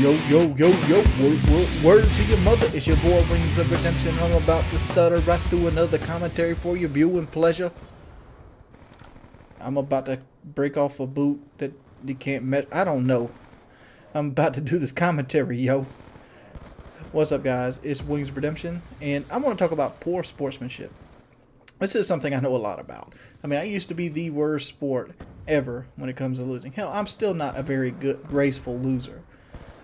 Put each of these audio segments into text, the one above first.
Yo, yo, yo, yo, word to your mother. It's your boy Wings of Redemption. I'm about to stutter right through another commentary for your viewing pleasure. I'm about to break off a boot that you can't met. I don't know. I'm about to do this commentary, yo. What's up, guys? It's Wings of Redemption, and I'm going to talk about poor sportsmanship. This is something I know a lot about. I mean, I used to be the worst sport ever when it comes to losing. Hell, I'm still not a very good, graceful loser.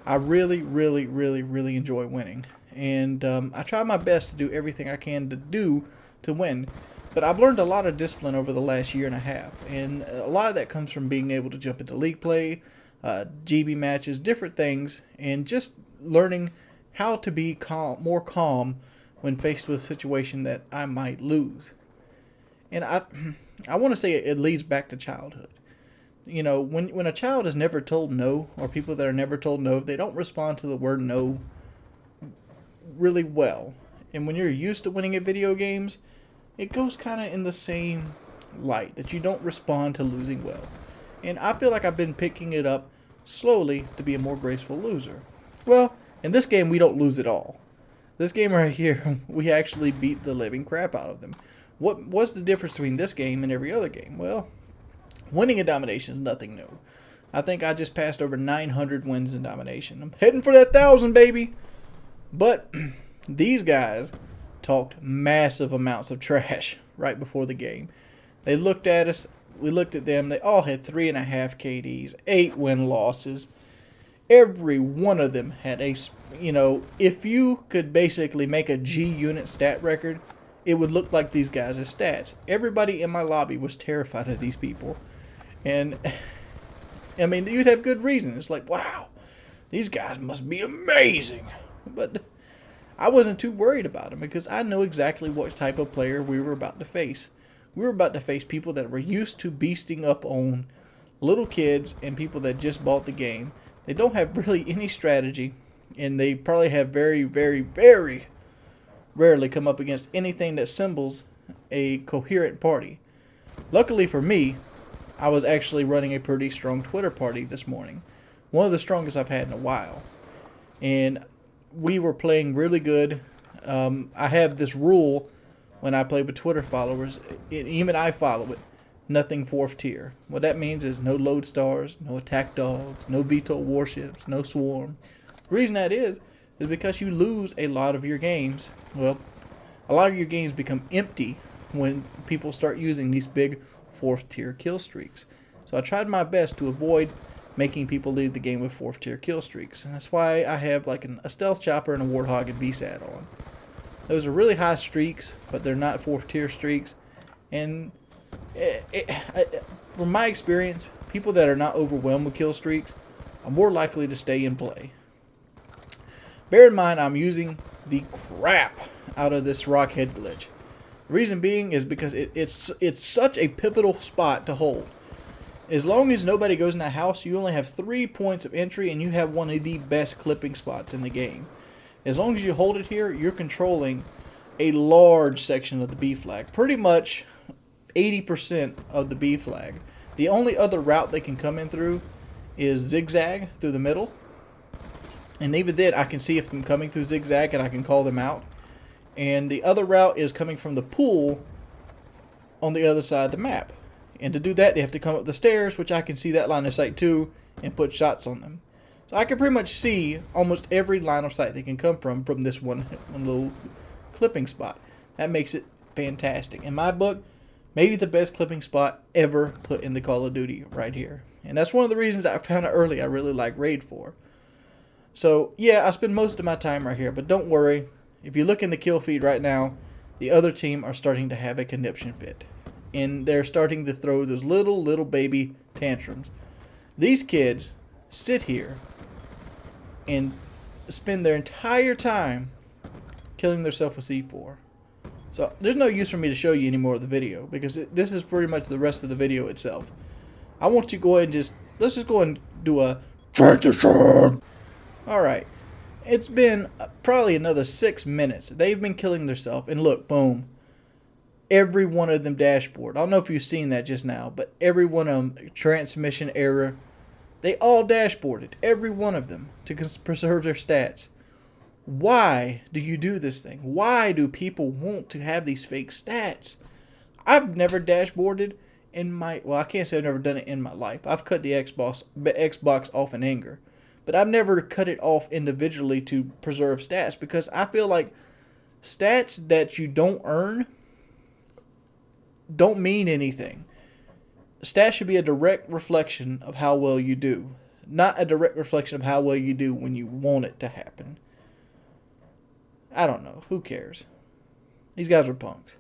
I really enjoy winning. And I try my best to do everything I can to win. But I've learned a lot of discipline over the last year and a half. And a lot of that comes from being able to jump into league play, GB matches, different things. And just learning how to be more calm when faced with a situation that I might lose. And I want to say it leads back to childhood. You know, when a child is never told no, or people that are never told no, they don't respond to the word no really well. And when you're used to winning at video games, it goes kind of in the same light, that you don't respond to losing well. And I feel like I've been picking it up slowly to be a more graceful loser. Well, in this game, we don't lose at all. This game right here, we actually beat the living crap out of them. What's the difference between this game and every other game? Well, winning in domination is nothing new. I think I just passed over 900 wins in domination. I'm heading for that 1,000, baby. But these guys talked massive amounts of trash right before the game. They looked at us. We looked at them. They all had 3.5 KDs, 8 win-losses. Every one of them had a, if you could basically make a G unit stat record, it would look like these guys' stats. Everybody in my lobby was terrified of these people. And, I mean, you'd have good reason. It's like, wow, these guys must be amazing. But I wasn't too worried about them because I know exactly what type of player we were about to face. We were about to face people that were used to beasting up on little kids and people that just bought the game. They don't have really any strategy, and they probably have very rarely come up against anything that symbols a coherent party. Luckily for me, I was actually running a pretty strong Twitter party this morning. One of the strongest I've had in a while. And we were playing really good. I have this rule when I play with Twitter followers, even I follow it, nothing 4th tier. What that means is no lodestars, no attack dogs, no veto warships, no swarm. The reason that is because you lose a lot of your games. Well, a lot of your games become empty when people start using these big 4th tier kill streaks. So I tried my best to avoid making people leave the game with 4th tier kill streaks. And that's why I have like a stealth chopper and a warthog and VSAT on. Those are really high streaks, but they're not 4th tier streaks. And from my experience, people that are not overwhelmed with kill streaks are more likely to stay in play. Bear in mind, I'm using the crap out of this rock head glitch. The reason being is because it's such a pivotal spot to hold. As long as nobody goes in that house, you only have 3 points of entry, and you have one of the best clipping spots in the game. As long as you hold it here, you're controlling a large section of the B flag. Pretty much 80% of the B flag. The only other route they can come in through is zigzag through the middle. And even then, I can see if I'm coming through zigzag and I can call them out. And the other route is coming from the pool on the other side of the map. And to do that, they have to come up the stairs, which I can see that line of sight too, and put shots on them. So I can pretty much see almost every line of sight they can come from this one little clipping spot. That makes it fantastic. In my book, maybe the best clipping spot ever put in the Call of Duty right here. And that's one of the reasons I found out early I really like Raid 4. So, yeah, I spend most of my time right here, but don't worry. If you look in the kill feed right now, the other team are starting to have a conniption fit. And they're starting to throw those little baby tantrums. These kids sit here and spend their entire time killing themselves with C4. So, there's no use for me to show you any more of the video, because this is pretty much the rest of the video itself. I want you to go ahead and let's just go and do a transition. Alright, it's been probably another 6 minutes. They've been killing themselves, and look, boom. Every one of them dashboard. I don't know if you've seen that just now, but every one of them, transmission error, They all dashboarded, every one of them, to preserve their stats. Why do you do this thing? Why do people want to have these fake stats? I've never dashboarded in my... Well, I can't say I've never done it in my life. I've cut the Xbox off in anger. But I've never cut it off individually to preserve stats, because I feel like stats that you don't earn don't mean anything. Stats should be a direct reflection of how well you do, not a direct reflection of how well you do when you want it to happen. I don't know. Who cares? These guys are punks.